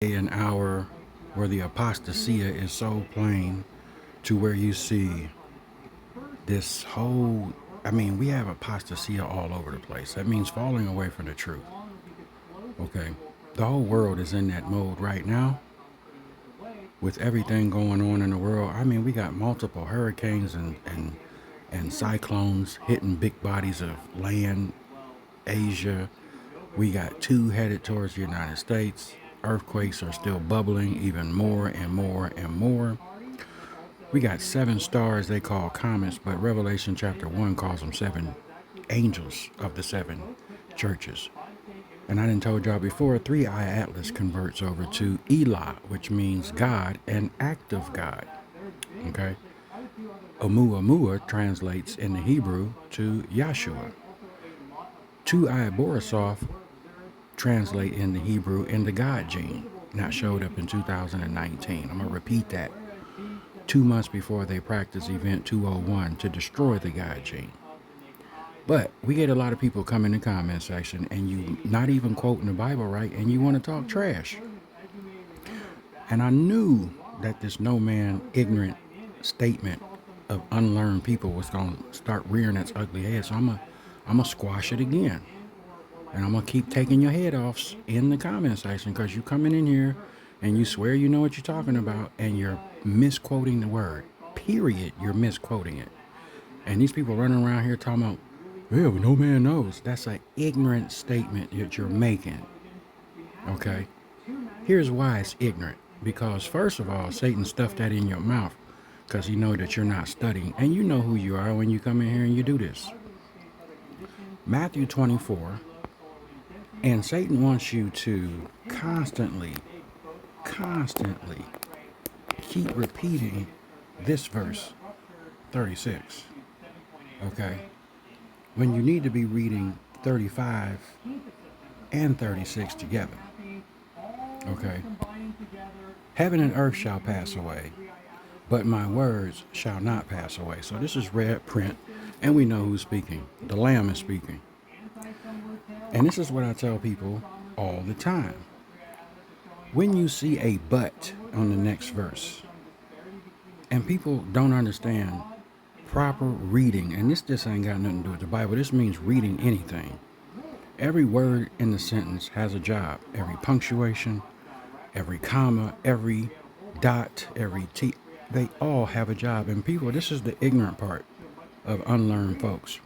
An hour where the apostasia is so plain to where you see this whole, we have apostasia all over the place. That means falling away from the truth. Okay. The whole world is in that mode right now with everything going on in the world. We got multiple hurricanes and cyclones hitting big bodies of land, Asia. We got two headed towards the United States. Earthquakes are still bubbling even more and more and more. We got seven stars they call comets, but Revelation chapter 1 calls them seven angels of the seven churches. And I done told y'all before, 3-eye Atlas converts over to Elah, which means God and active God. Okay? Oumuamua translates in the Hebrew to Yahshua. 2-eye Borisov translate in the Hebrew in the God gene. Not showed up in 2019. I'm going to repeat that. 2 months before they practice Event 201 to destroy the God gene. But we get a lot of people come in the comment section and you not even quoting the Bible right and you want to talk trash. And I knew that this no man ignorant statement of unlearned people was going to start rearing its ugly head. So I'm going to squash it again. And I'm going to keep taking your head offs in the comment section because you coming in here and you swear you know what you're talking about and you're misquoting the word. Period. You're misquoting it. And these people running around here talking about, yeah, but no man knows. That's an ignorant statement that you're making. Okay? Here's why it's ignorant. Because first of all, Satan stuffed that in your mouth because he know that you're not studying. And you know who you are when you come in here and you do this. Matthew 24. And Satan wants you to constantly keep repeating this verse 36. Okay? When you need to be reading 35 and 36 together. Okay? Heaven and earth shall pass away, but my words shall not pass away. So this is red print, and we know who's speaking. The Lamb is speaking. And this is what I tell people all the time. When you see a but on the next verse, and people don't understand proper reading, and this just ain't got nothing to do with the Bible. This means reading anything. Every word in the sentence has a job. Every punctuation, every comma, every dot, every T, they all have a job. And people, this is the ignorant part of unlearned folks.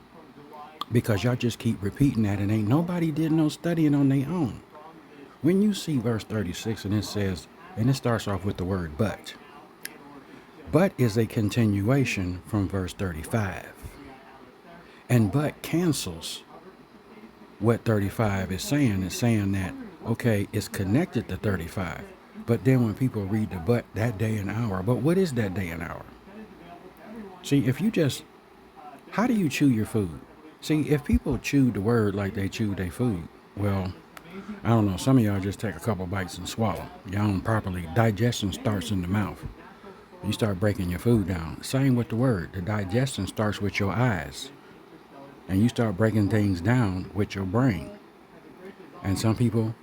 Because y'all just keep repeating that and ain't nobody did no studying on their own. When you see verse 36 and it says, and it starts off with the word but. But is a continuation from verse 35. And but cancels what 35 is saying. It's saying that, okay, it's connected to 35. But then when people read the but, that day and hour, but what is that day and hour? See, if you just, how do you chew your food? See, if people chew the word like they chew their food, well, I don't know, some of y'all just take a couple bites and swallow. Y'all don't properly, digestion starts in the mouth. You start breaking your food down. Same with the word. The digestion starts with your eyes. And you start breaking things down with your brain. And some people,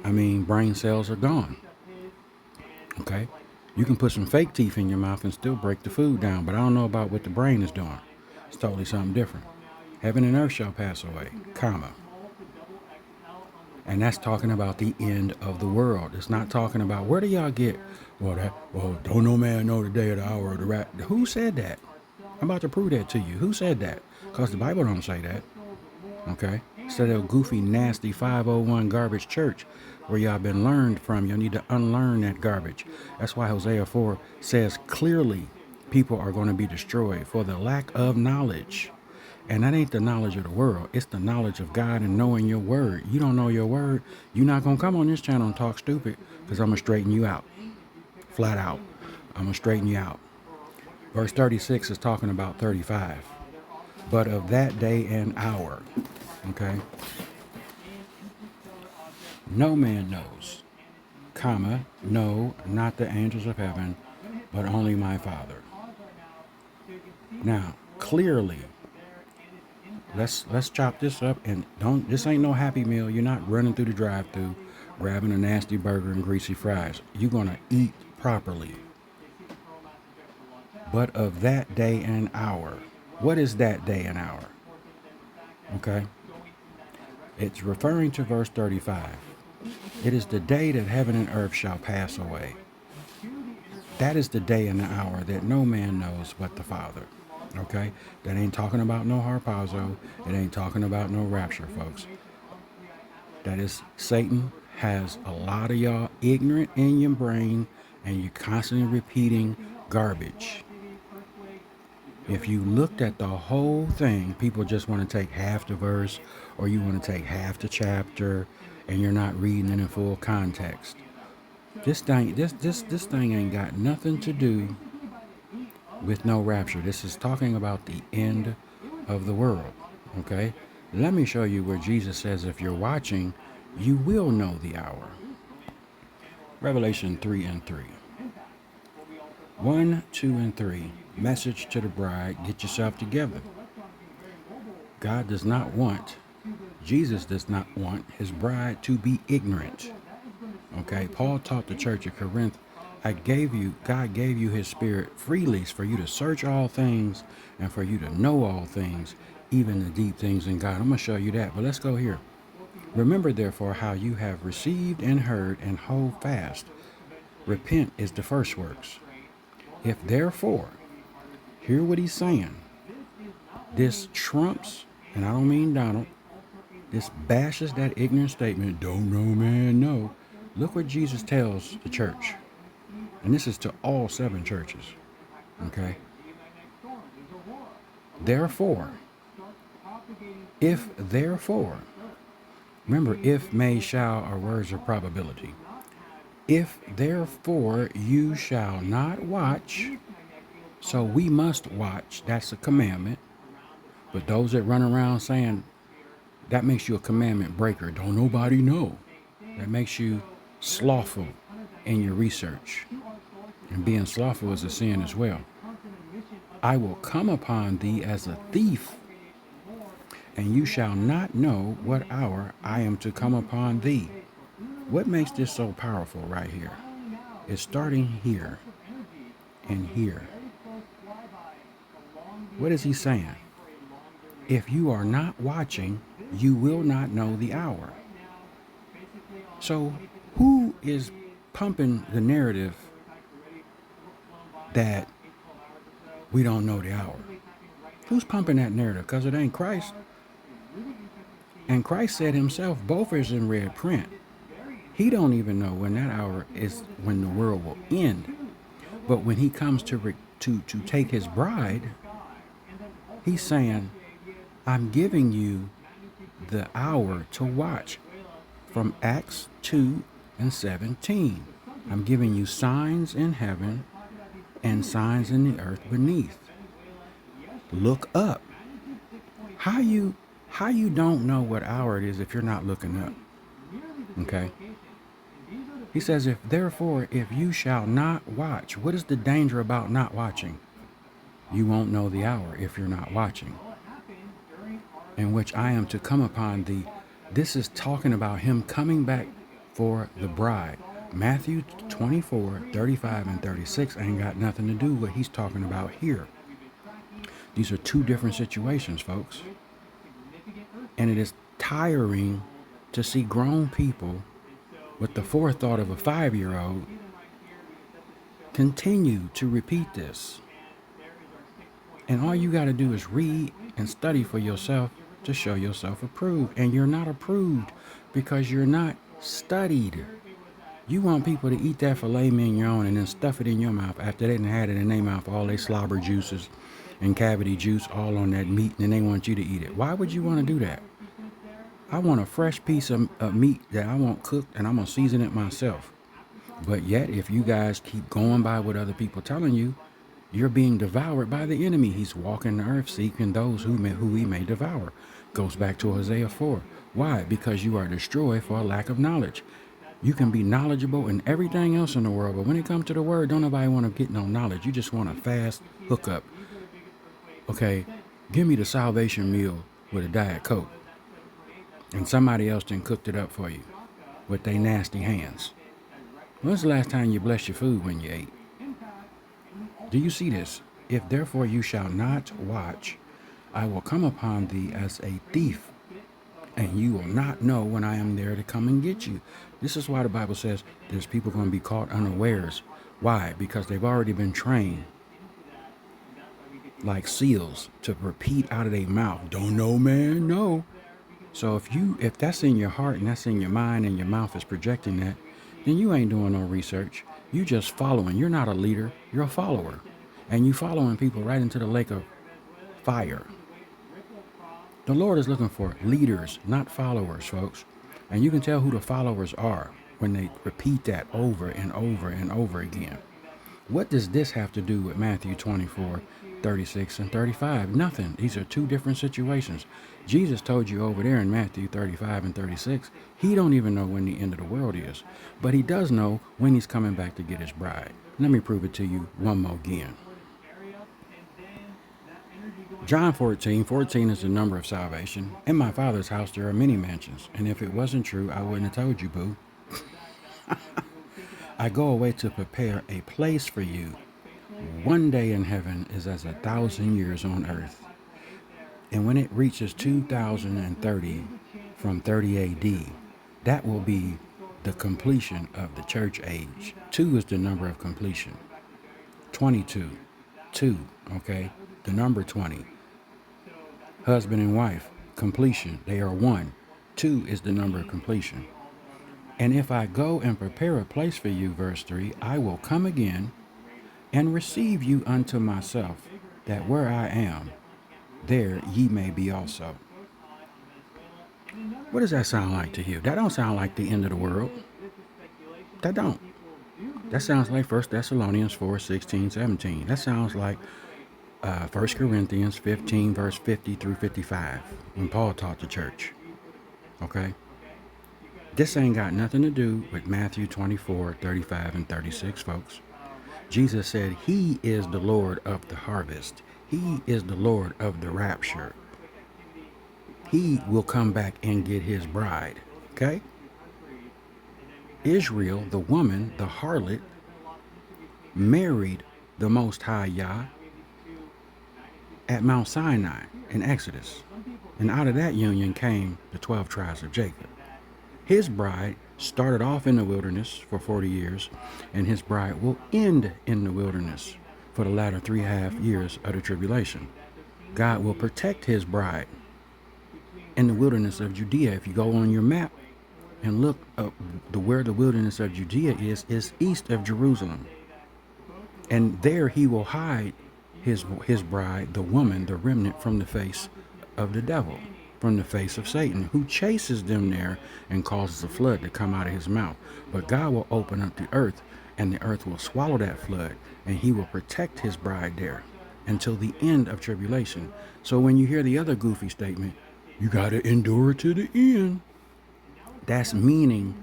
brain cells are gone. Okay? You can put some fake teeth in your mouth and still break the food down. But I don't know about what the brain is doing. It's totally something different. Heaven and earth shall pass away, comma. And that's talking about the end of the world. It's not talking about, where do y'all get, don't no man know the day or the hour or the rat. Who said that? I'm about to prove that to you. Who said that? Because the Bible don't say that. Okay? Instead of goofy, nasty 501 garbage church where y'all been learned from, y'all need to unlearn that garbage. That's why Hosea 4 says clearly people are going to be destroyed for the lack of knowledge. And that ain't the knowledge of the world. It's the knowledge of God and knowing your word. You don't know your word, you're not going to come on this channel and talk stupid because I'm going to straighten you out. Flat out. I'm going to straighten you out. Verse 36 is talking about 35. But of that day and hour, okay, no man knows, comma, no, not the angels of heaven, but only my Father. Now, clearly, let's chop this up and this ain't no Happy Meal. You're not running through the drive-thru grabbing a nasty burger and greasy fries. You're going to eat properly. But of that day and hour. What is that day and hour? Okay. It's referring to verse 35. It is the day that heaven and earth shall pass away. That is the day and the hour that no man knows but the Father. Okay? That ain't talking about no harpazo. It ain't talking about no rapture, folks. That is, Satan has a lot of y'all ignorant in your brain, and you're constantly repeating garbage. If you looked at the whole thing, people just want to take half the verse, or you want to take half the chapter, and you're not reading it in full context. This thing ain't got nothing to do with no rapture. This is talking about the end of the world. Okay? Let me show you where Jesus says if you're watching, you will know the hour. Revelation 3:3. 1, 2, and 3. Message to the bride, get yourself together. God does not want, Jesus does not want his bride to be ignorant. Okay, Paul taught the church at Corinth, God gave you his spirit freely for you to search all things and for you to know all things, even the deep things in God. I'm going to show you that, but let's go here. Remember, therefore, how you have received and heard, and hold fast. Repent is the first works. If therefore, hear what he's saying. This trumps, and I don't mean Donald, this bashes that ignorant statement, don't know man know. Look what Jesus tells the church. And this is to all 7 churches. Okay? Therefore, if therefore, remember, if, may, shall are words of probability. If therefore you shall not watch, so we must watch, that's a commandment. But those that run around saying that makes you a commandment breaker, don't nobody know. That makes you slothful in your research. And being slothful is a sin as well. I will come upon thee as a thief, and you shall not know what hour I am to come upon thee. What makes this so powerful right here? It's starting here and here. What is he saying? If you are not watching, you will not know the hour. So who is pumping the narrative that we don't know the hour? Who's pumping that narrative? Because it ain't Christ. And Christ said himself, both is in red print. He don't even know when that hour is, when the world will end. But when he comes to take his bride, he's saying, I'm giving you the hour to watch from Acts 2:17. I'm giving you signs in heaven and signs in the earth beneath. Look up. How you don't know what hour it is if you're not looking up? Okay? He says, if you shall not watch, what is the danger about not watching? You won't know the hour if you're not watching. In which I am to come upon thee. This is talking about him coming back for the bride. Matthew 24:35 and 36 ain't got nothing to do with what he's talking about here. These are 2 different situations, folks. And it is tiring to see grown people with the forethought of a 5-year-old continue to repeat this. And all you got to do is read and study for yourself to show yourself approved. And you're not approved because you're not studied. You want people to eat that filet mignon and then stuff it in your mouth after they done had it in their mouth, all they slobber juices and cavity juice all on that meat, and then they want you to eat it. Why would you want to do that? I want a fresh piece of meat that I want cooked, and I'm going to season it myself. But yet, if you guys keep going by what other people telling you, you're being devoured by the enemy. He's walking the earth seeking those who he may devour. Goes back to Hosea 4. Why? Because you are destroyed for a lack of knowledge. You can be knowledgeable in everything else in the world, but when it comes to the word, don't nobody want to get no knowledge. You just want a fast hookup. Okay, give me the salvation meal with a Diet Coke. And somebody else then cooked it up for you with their nasty hands. When's the last time you blessed your food when you ate? Do you see this? If therefore you shall not watch, I will come upon thee as a thief, and you will not know when I am there to come and get you. This is why the Bible says there's people going to be caught unawares. Why? Because they've already been trained like seals to repeat out of their mouth, don't know, man, no. So if that's in your heart and that's in your mind and your mouth is projecting that, then you ain't doing no research. You just following. You're not a leader, you're a follower. And you following people right into the lake of fire. The Lord is looking for leaders, not followers, folks. And you can tell who the followers are when they repeat that over and over and over again. What does this have to do with Matthew 24, 36 and 35? Nothing. These are two different situations. Jesus told you over there in Matthew 35 and 36, he don't even know when the end of the world is. But he does know when he's coming back to get his bride. Let me prove it to you one more again. John 14 is the number of salvation. In my Father's house there are many mansions. And if it wasn't true, I wouldn't have told you, boo. I go away to prepare a place for you. One day in heaven is as 1,000 years on earth. And when it reaches 2030 from 30 AD, that will be the completion of the church age. 2 is the number of completion. 22. 2, okay? The number 20. Husband and wife, completion. They are one. 2 is the number of completion. And if I go and prepare a place for you, verse 3, I will come again and receive you unto myself, that where I am, there ye may be also. What does that sound like to you? That don't sound like the end of the world. That don't. That sounds like 1 Thessalonians 4, 16, 17. That sounds like 1 Corinthians 15, verse 50 through 55, when Paul taught the church. Okay? This ain't got nothing to do with Matthew 24, 35, and 36, folks. Jesus said he is the Lord of the harvest. He is the Lord of the rapture. He will come back and get his bride. Okay? Israel, the woman, the harlot, married the Most High Yah at Mount Sinai in Exodus. And out of that union came the 12 tribes of Jacob. His bride started off in the wilderness for 40 years, and his bride will end in the wilderness for the latter 3.5 years of the tribulation. God will protect his bride in the wilderness of Judea. If you go on your map and look up where the wilderness of Judea is east of Jerusalem. And there he will hide his bride, the woman, the remnant, from the face of the devil, from the face of Satan, who chases them there and causes a flood to come out of his mouth. But God will open up the earth, and the earth will swallow that flood, and he will protect his bride there until the end of tribulation. So when you hear the other goofy statement, you got to endure to the end, that's meaning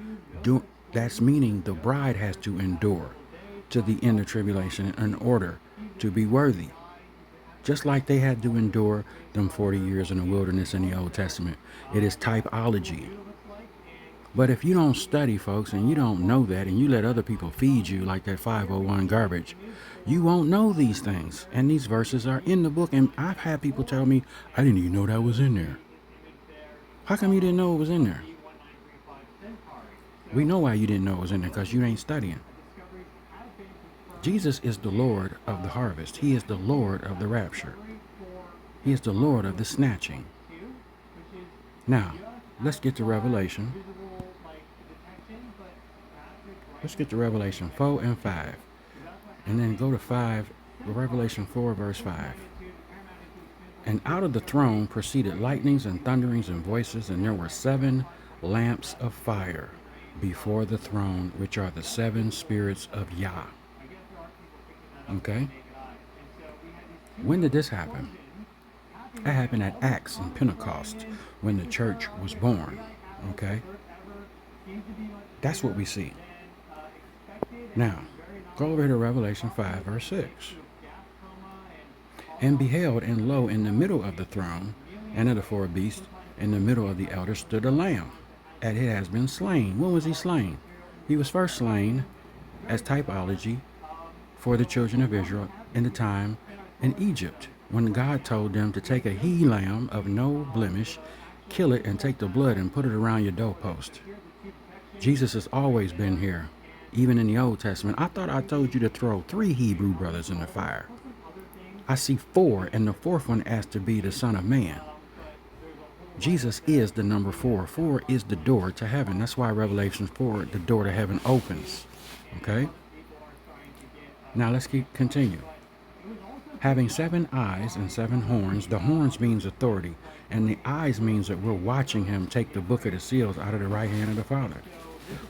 the bride has to endure to the end of tribulation in order to be worthy. Just like they had to endure them 40 years in the wilderness in the Old Testament. It is typology. But if you don't study, folks, and you don't know that, and you let other people feed you like that 501 garbage, you won't know these things. And these verses are in the book. And I've had people tell me, I didn't even know that was in there. How come you didn't know it was in there? We know why you didn't know it was in there, because you ain't studying. Jesus is the Lord of the harvest. He is the Lord of the rapture. He is the Lord of the snatching. Now, let's get to Revelation. Let's get to Revelation 4 and 5. And then go to Revelation 4, verse 5. And out of the throne proceeded lightnings and thunderings and voices, and there were 7 lamps of fire before the throne, which are the 7 spirits of Yah. Okay? When did this happen? That happened at Acts and Pentecost, when the church was born. Okay? That's what we see. Now, go over here to Revelation 5, verse 6. And beheld, and lo, in the middle of the throne, and of the 4 beasts, in the middle of the elders stood a lamb, and it has been slain. When was he slain? He was first slain as typology for the children of Israel in the time in Egypt, when God told them to take a he lamb of no blemish, kill it, and take the blood and put it around your doorpost. Jesus has always been here, even in the Old Testament. I thought I told you to throw 3 Hebrew brothers in the fire. I see 4, and the 4th one asked to be the Son of Man. Jesus is the number 4. 4 is the door to heaven. That's why Revelation 4, the door to heaven opens. Okay? Now let's continue. Having 7 eyes and 7 horns. The horns means authority, and the eyes means that we're watching him take the book of the seals out of the right hand of the Father,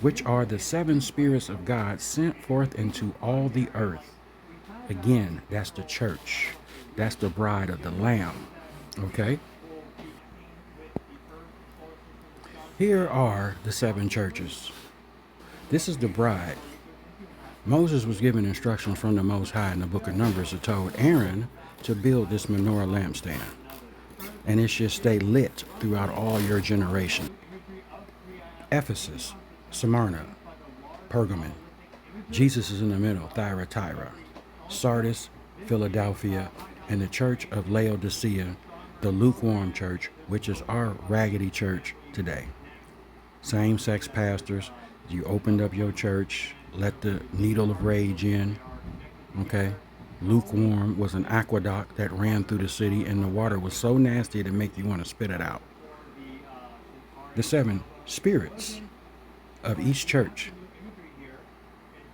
which are the 7 spirits of God sent forth into all the earth. Again, that's the church. That's the bride of the Lamb. Okay? Here are the 7 churches. This is the bride. Moses was given instructions from the Most High in the book of Numbers that told Aaron to build this menorah lampstand. And it should stay lit throughout all your generation. Ephesus, Smyrna, Pergamon. Jesus is in the middle, Thyatira. Sardis, Philadelphia, and the church of Laodicea, the lukewarm church, which is our raggedy church today. Same-sex pastors, you opened up your church, let the needle of rage in, okay? Lukewarm was an aqueduct that ran through the city, and the water was so nasty to make you want to spit it out. The 7 spirits of each church: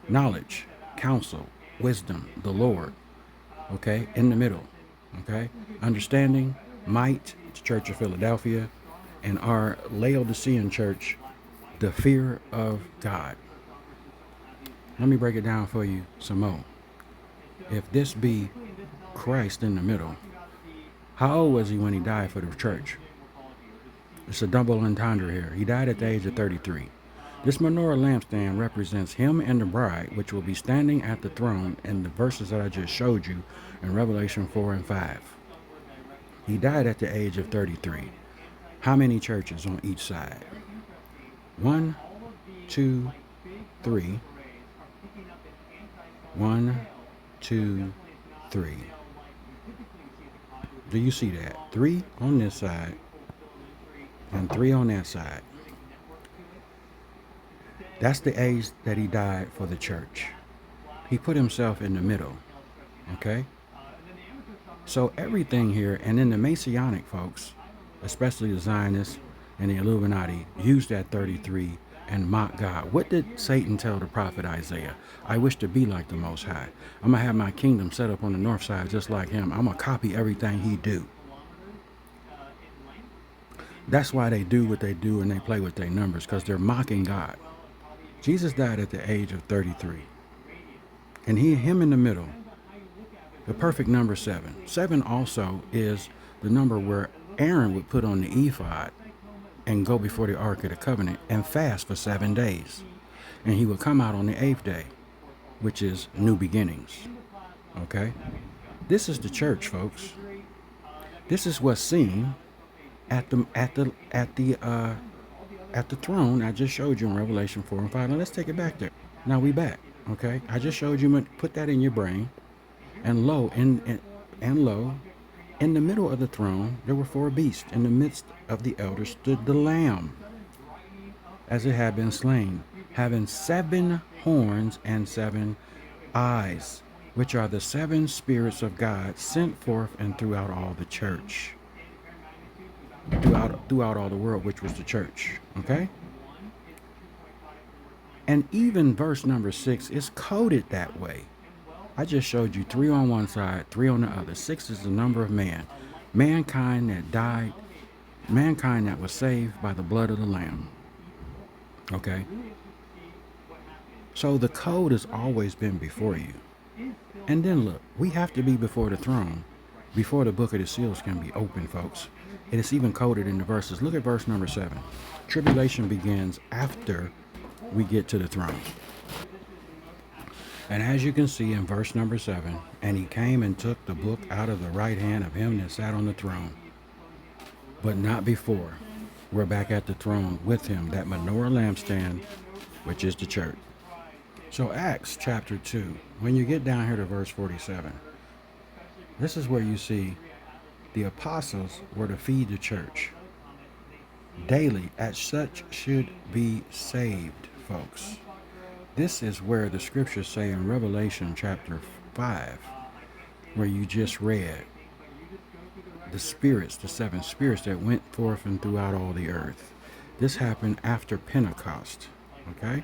knowledge, counsel, wisdom, the Lord, okay? In the middle, okay? Understanding, might, the church of Philadelphia, and our Laodicean church, the fear of God. Let me break it down for you some more. If this be Christ in the middle, how old was he when he died for the church? It's a double entendre here. He died at the age of 33. This menorah lampstand represents him and the bride, which will be standing at the throne in the verses that I just showed you in Revelation 4 and 5. He died at the age of 33. How many churches on each side? 1, 2, 3. 1, 2, 3. Do you see that? 3 on this side and 3 on that side. That's the age that he died for the church. He put himself in the middle. Okay? So everything here, and then the Messianic folks, especially the Zionists and the Illuminati, used that 33 and mock God. What did Satan tell the prophet Isaiah? I wish to be like the Most High. I'm going to have my kingdom set up on the north side just like him. I'm going to copy everything he do. That's why they do what they do and they play with their numbers, because they're mocking God. Jesus died at the age of 33. And him in the middle, the perfect number 7. 7 also is the number where Aaron would put on the ephod and go before the Ark of the Covenant and fast for 7 days. And he would come out on the 8th day, which is new beginnings. Okay? This is the church, folks. This is what's seen at the throne I just showed you in Revelation 4 and 5. Now let's take it back there. Now we back. Okay? I just showed you, put that in your brain. And lo, in the middle of the throne, there were 4 beasts. In the midst of the elders stood the Lamb, as it had been slain, having 7 horns and 7 eyes, which are the 7 spirits of God sent forth and throughout all the church. Throughout all the world, which was the church. Okay? And even verse number 6 is coded that way. I just showed you 3 on one side, 3 on the other. 6 is the number of man. Mankind that died, mankind that was saved by the blood of the Lamb. Okay? So the code has always been before you. And then look, we have to be before the throne before the book of the seals can be opened, folks. It is even coded in the verses. Look at verse number 7. Tribulation begins after we get to the throne. And as you can see in verse number 7, and he came and took the book out of the right hand of him that sat on the throne, but not before. We're back at the throne with him, that menorah lampstand, which is the church. So Acts chapter 2, when you get down here to verse 47, this is where you see the apostles were to feed the church daily, as such should be saved, folks. This is where the scriptures say in Revelation chapter 5, where you just read, the spirits, the seven spirits that went forth and throughout all the earth. This happened after Pentecost, okay?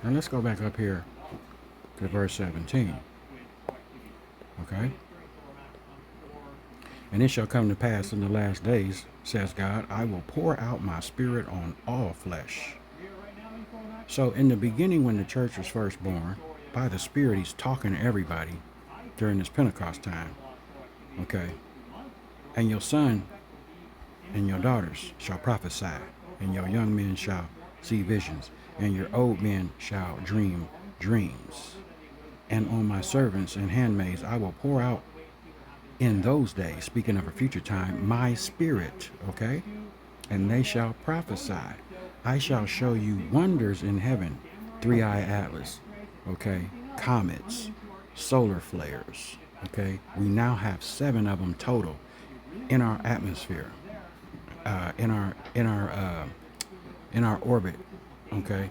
Now let's go back up here to verse 17, okay? And it shall come to pass in the last days, says God, I will pour out my spirit on all flesh. So in the beginning, when the church was first born, by the Spirit, he's talking to everybody during this Pentecost time, okay? And your son and your daughters shall prophesy, and your young men shall see visions, and your old men shall dream dreams. And on my servants and handmaids I will pour out in those days, speaking of a future time, my spirit, okay? And they shall prophesy. I shall show you wonders in heaven, three-eyed atlas, okay? Comets, solar flares, okay? We now have 7 of them total in our atmosphere, in our orbit, okay?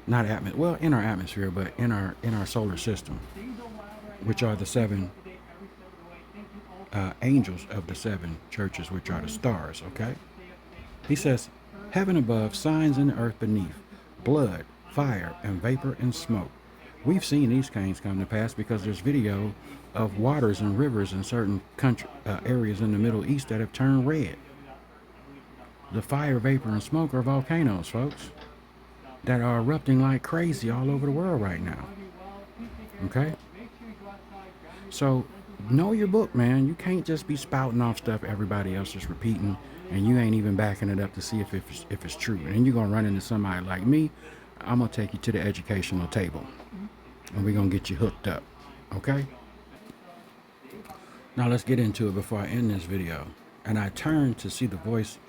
Not in our atmosphere, but in our solar system, which are the 7 angels of the 7 churches, which are the stars, okay? He says, heaven above, signs in the earth beneath, blood, fire, and vapor and smoke. We've seen these kinds come to pass because there's video of waters and rivers in certain areas in the Middle East that have turned red. The fire, vapor, and smoke are volcanoes, folks, that are erupting like crazy all over the world right now. Okay? So, know your book, man. You can't just be spouting off stuff everybody else is repeating, and you ain't even backing it up to see if it's true. And then you're going to run into somebody like me. I'm going to take you to the educational table, and we're going to get you hooked up. Okay? Now, let's get into it before I end this video. And I turned to see the voice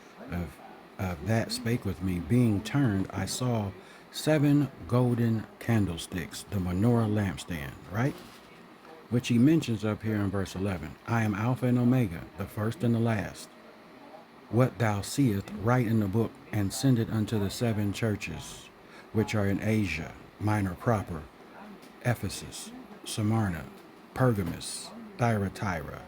of that spake with me. Being turned, I saw 7 golden candlesticks, the menorah lampstand, right? Which he mentions up here in verse 11. I am Alpha and Omega, the first and the last. What thou seest, write in the book, and send it unto the 7 churches, which are in Asia Minor proper, Ephesus, Smyrna, Pergamos, Thyatira,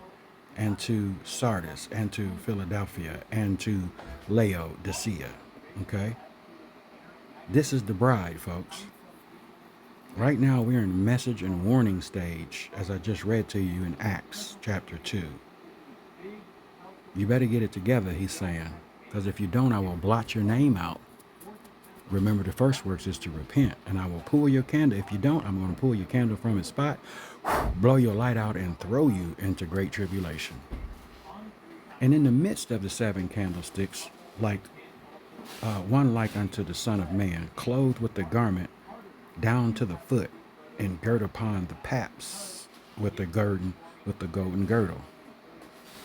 and to Sardis, and to Philadelphia, and to Laodicea. Okay? This is the bride, folks. Right now, we're in the message and warning stage, as I just read to you in Acts chapter 2. You better get it together, he's saying, because if you don't, I will blot your name out. Remember, the first works is to repent, and I will pull your candle. If you don't, I'm going to pull your candle from its spot, blow your light out, and throw you into great tribulation. And in the midst of the 7 candlesticks, like one like unto the Son of Man, clothed with the garment down to the foot, and girt upon the paps with the golden girdle.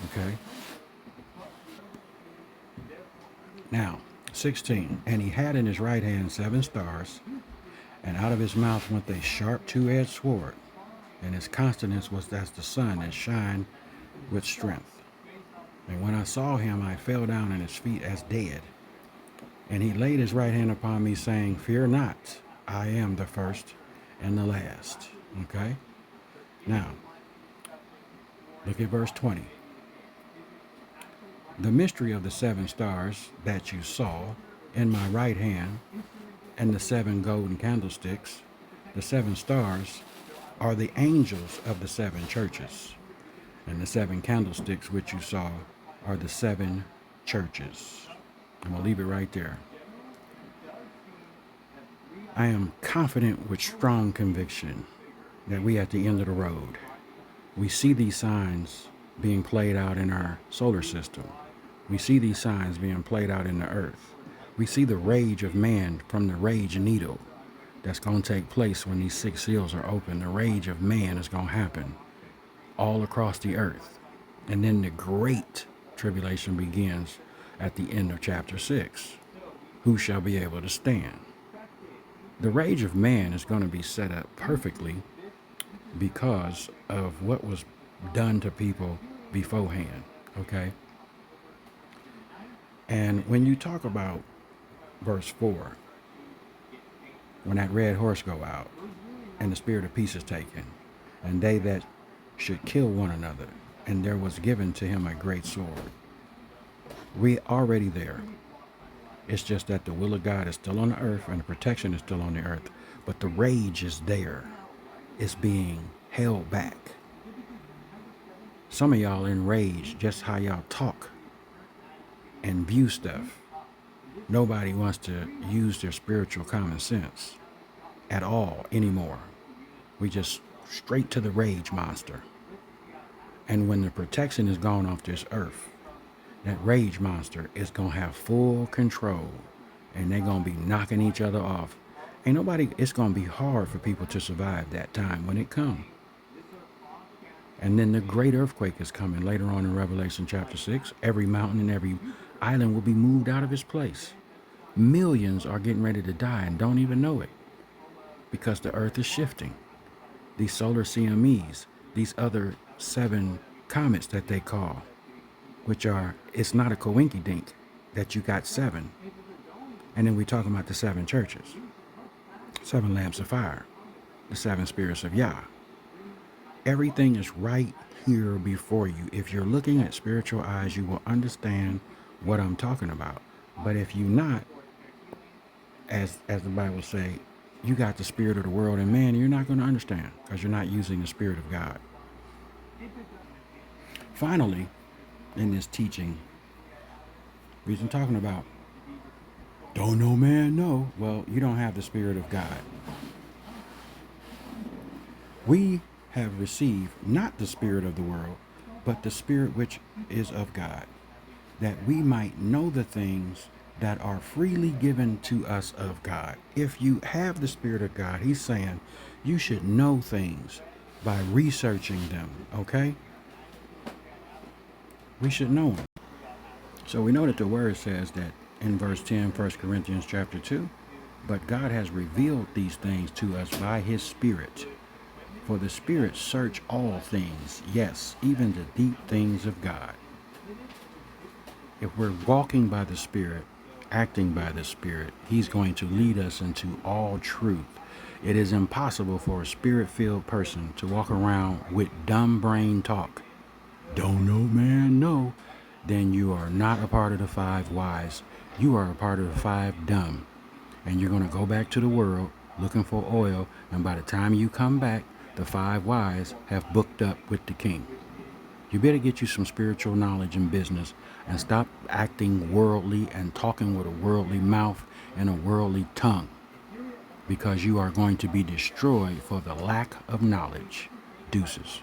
Okay. Now, 16. And he had in his right hand 7 stars, and out of his mouth went a sharp 2-edged sword, and his countenance was as the sun that shined with strength. And when I saw him, I fell down at his feet as dead. And he laid his right hand upon me, saying, Fear not, I am the first and the last. Okay? Now, look at verse 20. The mystery of the 7 stars that you saw in my right hand, and the 7 golden candlesticks, the 7 stars are the angels of the 7 churches, and the 7 candlesticks which you saw are the 7 churches. I'm going to leave it right there. I am confident with strong conviction that we at the end of the road. We see these signs being played out in our solar system. We see these signs being played out in the earth. We see the rage of man from the rage needle that's going to take place when these 6 seals are open. The rage of man is going to happen all across the earth. And then the great tribulation begins at the end of chapter 6. Who shall be able to stand? The rage of man is going to be set up perfectly because of what was done to people beforehand, okay? And when you talk about verse 4, when that red horse go out and the spirit of peace is taken, and they that should kill one another, and there was given to him a great sword. We already there. It's just that the will of God is still on the earth and the protection is still on the earth, but the rage is there. It's being held back. Some of y'all enraged just how y'all talk and view stuff. Nobody wants to use their spiritual common sense at all anymore. We just straight to the rage monster. And when the protection is gone off this earth, that rage monster is going to have full control, and they're going to be knocking each other off. It's going to be hard for people to survive that time when it comes. And then the great earthquake is coming later on in Revelation chapter 6. Every mountain and every island will be moved out of its place. Millions are getting ready to die and don't even know it because the earth is shifting. These solar CMEs, these other 7 comets that they call, which are, it's not a coinky-dink that you got 7. And then we talking about the 7 churches, 7 lamps of fire, the 7 spirits of Yah. Everything is right here before you. If you're looking at spiritual eyes, you will understand what I'm talking about. But if you're not, as the Bible say, you got the spirit of the world, and man, you're not going to understand because you're not using the Spirit of God. Finally, in this teaching, we've been talking about, don't no man know. Well, you don't have the Spirit of God. We have received not the spirit of the world, but the Spirit which is of God, that we might know the things that are freely given to us of God. If you have the Spirit of God, he's saying you should know things by researching them, okay? We should know them. So we know that the word says that in verse 10, 1 Corinthians chapter 2, but God has revealed these things to us by his Spirit. For the Spirit search all things, yes, even the deep things of God. If we're walking by the Spirit, acting by the Spirit, he's going to lead us into all truth. It is impossible for a Spirit-filled person to walk around with dumb brain talk. Don't no man know. Then you are not a part of the 5 wise. You are a part of the 5 dumb. And you're going to go back to the world looking for oil, and by the time you come back, the 5 wise have booked up with the king. You better get you some spiritual knowledge and business and stop acting worldly and talking with a worldly mouth and a worldly tongue, because you are going to be destroyed for the lack of knowledge. Deuces.